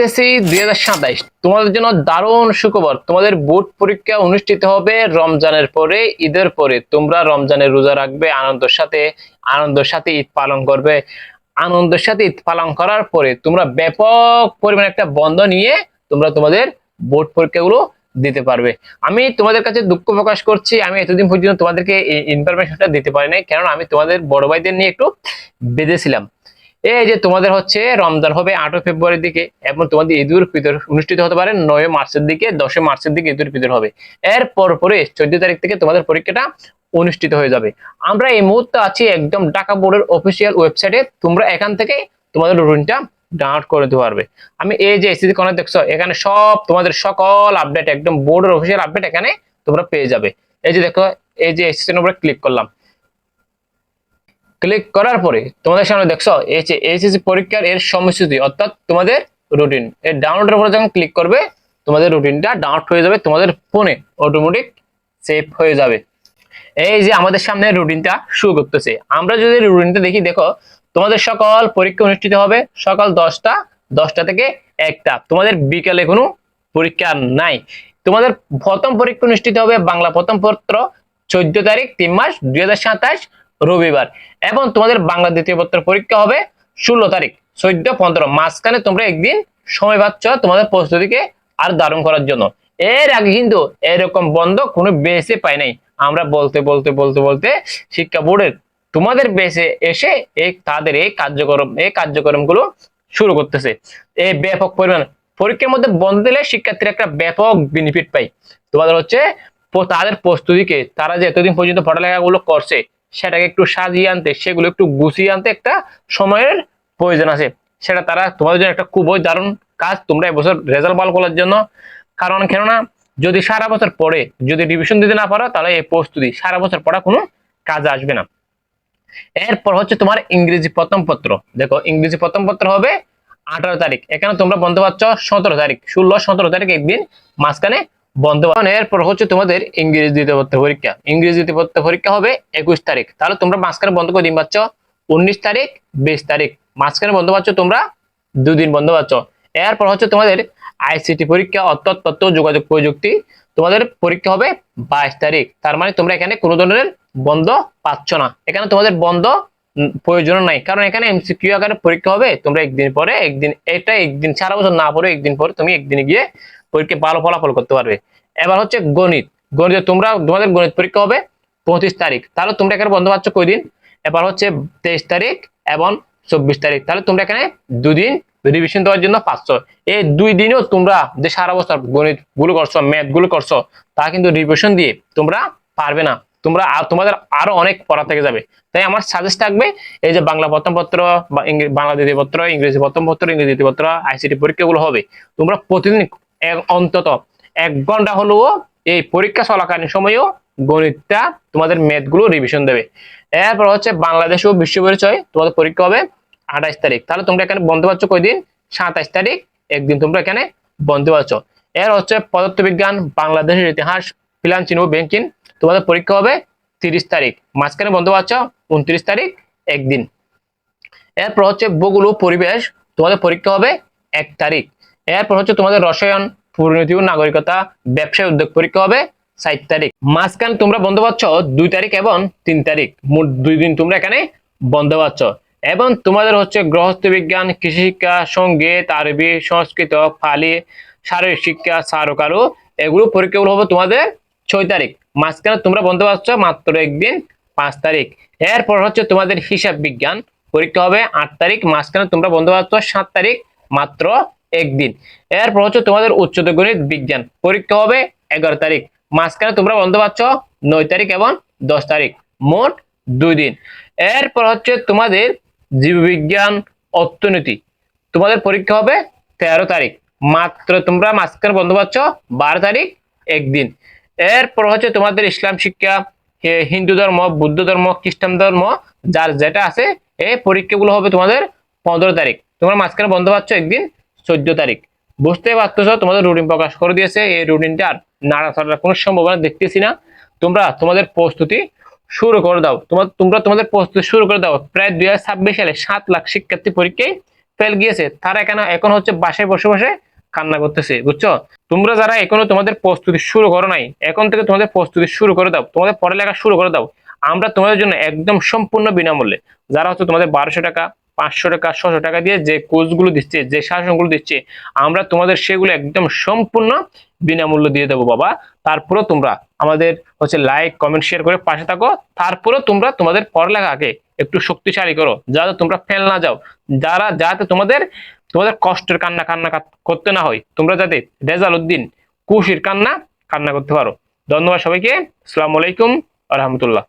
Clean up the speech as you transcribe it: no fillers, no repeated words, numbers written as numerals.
HSC 2027 তোমাদের জন্য দারুণ সুখবর। তোমাদের বোর্ড পরীক্ষা অনুষ্ঠিত হবে রমজানের পরে, ঈদের পরে। তোমরা রমজানের রোজা রাখবে, আনন্দের সাথে ঈদ পালন করবে। আনন্দের সাথে ঈদ পালন করার পরে তোমরা ব্যাপক পরিমাণে একটা বন্ধ নিয়ে তোমরা তোমাদের বোর্ড পরীক্ষাগুলো দিতে পারবে। আমি তোমাদের কাছে দুঃখ প্রকাশ করছি, আমি এতদিন পর্যন্ত তোমাদেরকে এই ইনফরমেশনটা দিতে পারি নাই, কারণ আমি তোমাদের বড় ভাইদের নিয়ে একটু বেঁধেছিলাম। এই যে তোমাদের হচ্ছে রমজান হবে 8 ফেব্রুয়ারির দিকে, এবং তোমাদের ঈদ উল ফিতর অনুষ্ঠিত হতে পারে 9 মার্চের দিকে, 10 মার্চের দিকে ঈদ উল ফিতর হবে। এর পরে 14 তারিখ থেকে তোমাদের পরীক্ষাটা অনুষ্ঠিত হয়ে যাবে। আমরা এই মুহূর্তে আছি একদম ঢাকা বোর্ডের অফিসিয়াল ওয়েবসাইটে। তোমরা এখান থেকে তোমাদের রুটিনটা ডাউনলোড করে দিতে পারবে। আমি এই যে এসএসসি কর্নার দেখছো, এখানে সব তোমাদের সকল আপডেট, একদম বোর্ডের অফিসিয়াল আপডেট এখানে তোমরা পেয়ে যাবে। এই যে দেখো, এই যে এসএসসি এর উপরে ক্লিক করলাম। ক্লিক করার পরে তোমাদের সামনে দেখছো এই যে এইচএসসি পরীক্ষার এর সময়সূচি, অর্থাৎ তোমাদের রুটিন। এর ডাউনলোডের উপরে যখন ক্লিক করবে তোমাদের রুটিনটা ডাউনলোড হয়ে যাবে, তোমাদের ফোনে অটোমেটিক সেভ হয়ে যাবে। এই যে আমাদের সামনে রুটিনটা শুরু করতেছে। আমরা যদি রুটিনটা দেখি, দেখো তোমাদের সকল পরীক্ষা অনুষ্ঠিত হবে সকাল 10টা থেকে 1টা। তোমাদের বিকালে কোনো পরীক্ষা নাই। তোমাদের প্রথম পরীক্ষা অনুষ্ঠিত হবে বাংলা প্রথম পত্র 14 তারিখ 3 মাস 2027 রবিবার, এবং তোমাদের বাংলা দ্বিতীয় পত্র পরীক্ষা হবে 16 তারিখ 14-15। মাঝখানে তোমরা একদিন সময় পাচ্ছ তোমাদের প্রস্তুতিকে আর দারুণ করার জন্য। এর আগে কিন্তু এরকম বন্ধ কোনো বেসে পাই নাই। আমরা বলতে বলতে বলতে বলতে শিক্ষা বোর্ডের তোমাদের বেসে এসে তাদের এই কার্যক্রমগুলো শুরু করতেছে। এই ব্যাপক পরিমাণ পরীক্ষার মধ্যে বন্ধ দিলে শিক্ষার্থীরা একটা ব্যাপক বেনিফিট পায়। তোমাদের হচ্ছে তাদের প্রস্তুতিকে, তারা যে এতদিন পর্যন্ত পড়ালেখাগুলো করছে সেটাকে একটু সাজিয়ে আনতে, সেগুলো একটু গুছিয়ে আনতে একটা সময়ের প্রয়োজন আছে। সেটা তারা তোমাদের জন্য একটা খুবই দারুণ কাজ। তোমরা এবছর রেজাল্ট ভালো করার জন্য, কারণ কেননা যদি সারা বছর পড়ে যদি রিভিশন দিতে না পারো, তাহলে এই প্রস্তুতি সারা বছর পড়া কোনো কাজে আসবে না। এরপর হচ্ছে তোমার ইংরেজি প্রথম পত্র। দেখো ইংরেজি প্রথম পত্র হবে 18 তারিখ। এখানে তোমরা বন্ধ পাচ্ছ 17 তারিখ, 16-17 তারিখ একদিন মাঝখানে বন্ধ। এরপর হচ্ছে তোমাদের ইংরেজি দ্বিতীয় পত্র পরীক্ষা। ইংরেজি দ্বিতীয় পত্র পরীক্ষা হবে 21 তারিখ। তাহলে তোমরা মাঝখানে বন্ধ করে দিন পাচ্ছ 19 তারিখ 20 তারিখ, মাঝখানে বন্ধ পাচ্ছ তোমরা 2 দিন বন্ধ পাচ্ছ। এরপর হচ্ছে তোমাদের আইসিটি পরীক্ষা, অর্থাৎ তথ্য যোগাযোগ প্রযুক্তি, তোমাদের পরীক্ষা হবে 22 তারিখ। তার মানে তোমরা এখানে কোনো ধরনের বন্ধ পাচ্ছ না। এখানে তোমাদের বন্ধ প্রয়োজন নাই, কারণ এখানে এমসিকিউ আকারে পরীক্ষা হবে। তোমরা একদিন পরে একদিন সারা বছর না পড়ে একদিন পরে তুমি একদিনে গিয়ে পরীক্ষা ভালো ফলাফল করতে পারবে। এবার হচ্ছে গণিত। তোমাদের গণিত পরীক্ষা হবে 25 তারিখ। তাহলে তোমরা এখানে বন্ধ পাচ্ছ কয়দিন? এবার হচ্ছে 23 তারিখ এবং 24 তারিখ। তাহলে তোমরা এখানে 2 দিন রিভিশন দেওয়ার জন্য পাচ্ছ। এই 2 দিনেও তোমরা যে সারা বছর গণিত গুলো করছো, ম্যাথ গুলো করছো, তা কিন্তু রিভিশন দিয়ে তোমরা পারবে না। তোমাদের আরো অনেক পড়া থেকে যাবে। তাই আমার সাজেস্ট থাকবে এই যে বাংলা প্রথম পত্র, বাংলা দ্বিতীয় পত্র, ইংরেজি প্রথম পত্র, ইংরেজি দ্বিতীয় পত্র, আইসিটি পরীক্ষাগুলো হবে। তোমরা প্রতিদিন অন্তত 1 ঘন্টা হলেও এই পরীক্ষা চলাকালীন সময়েও গণিতটা, তোমাদের ম্যাথ গুলো রিভিশন দেবে। এরপর হচ্ছে বাংলাদেশ ও বিশ্ব পরিচয়, তোমাদের পরীক্ষা হবে 28 তারিখ। তাহলে তোমরা এখানে বন্ধ পাচ্ছ কয়দিন? 27 তারিখ একদিন তোমরা এখানে বন্ধ পাচ্ছ। এর হচ্ছে পদার্থবিজ্ঞান, বাংলাদেশের ইতিহাস, ফিনান্সিং ও ব্যাংকিং, তোমাদের পরীক্ষা হবে 30 তারিখ। মাঝখানে বন্ধ পাচ্ছ 29 তারিখ একদিন। এরপর হচ্ছে ভূগোল ও পরিবেশ, তোমাদের পরীক্ষা হবে 1 তারিখ। এরপর হচ্ছে তোমাদের রসায়ন, পরিণতি ও নাগরিকতা, ব্যবসায় উদ্যোগ পরীক্ষা হবে 7 তারিখ। মাঝখানে তোমরা বন্ধ পাচ্ছ 2 তারিখ এবং 3 তারিখ, মোট 2 দিন তোমরা এখানে বন্ধ পাচ্ছ। এবং তোমাদের হচ্ছে গৃহস্থ বিজ্ঞান, কৃষি শিক্ষা, সঙ্গীত, আরবি, সংস্কৃত, ফালি, শারীরিক শিক্ষা, চারুকারু, এগুলো পরীক্ষাগুলো হবে তোমাদের 6 তারিখ। মাঝখানে তোমরা বন্ধ পাচ্ছ মাত্র একদিন, 5 তারিখ। এরপর হচ্ছে তোমাদের হিসাব বিজ্ঞান পরীক্ষা হবে 8 তারিখ। মাঝখানে তোমরা বন্ধ পাচ্ছ 7 তারিখ, মাত্র একদিন। এরপর হচ্ছে তোমাদের উচ্চতর গণিত বিজ্ঞান পরীক্ষা হবে 11 তারিখ। মাঝখানে তোমরা বন্ধ পাচ্ছ 9 তারিখ এবং 10 তারিখ, মোট 2 দিন। এরপর হচ্ছে তোমাদের জীববিজ্ঞান, অর্থনীতি, তোমাদের পরীক্ষা হবে 13 তারিখ। মাত্র তোমরা মাঝখানে বন্ধ পাচ্ছ 12 তারিখ একদিন। এরপর হচ্ছে তোমাদের ইসলাম শিক্ষা, হিন্দু ধর্ম, বৌদ্ধ ধর্ম, খ্রিস্টান ধর্ম, যার যেটা আছে, এই পরীক্ষাগুলো হবে তোমাদের 15 তারিখ। তোমরা মাঝখানে বন্ধ পাচ্ছ একদিন, 14 তারিখ। বুঝতে পারতেছ তোমাদের রুটিন প্রকাশ করে দিয়েছে। এই রুটিনটা আর নাড়াচাড়ার কোনো সম্ভাবনা দেখতেছি না। তোমরা তোমাদের প্রস্তুতি শুরু করে দাও। তোমরা তোমাদের প্রস্তুতি শুরু করে দাও। প্রায় 2026 সালে 7 লাখ শিক্ষার্থী পরীক্ষায় ফেল গিয়েছে তারা এখন হচ্ছে বাসায় বসে বসে কান্না করতেছে, বুঝছো? তোমরা যারা এখনো তোমাদের প্রস্তুতি শুরু করো নাই, এখন থেকে তোমাদের প্রস্তুতি শুরু করে দাও, তোমাদের পড়ালেখা শুরু করে দাও। আমরা তোমাদের জন্য একদম সম্পূর্ণ বিনামূল্যে, যারা হচ্ছে তোমাদের 1200 টাকা, 500 টাকা, 600 টাকা দিয়ে যে কোর্সগুলো দিচ্ছে, যে শাসনগুলো দিচ্ছে, আমরা তোমাদের সেগুলো একদম সম্পূর্ণ বিনামূল্য দিয়ে দেবো বাবা। তারপরে তোমরা আমাদের হচ্ছে লাইক কমেন্ট শেয়ার করে পাশে থাকো। তারপরে তোমরা তোমাদের পড়ালেখাকে একটু শক্তিশালী করো, যাতে তোমরা ফেল না যাও, যাতে তোমাদের তোমাদের কষ্টের কান্না কান্না করতে না হয়, তোমরা যাতে রেজাল উদ্দিন খুশির কান্না কান্না করতে পারো। ধন্যবাদ সবাইকে। আসসালামু আলাইকুম আ রহমতুল্লাহ।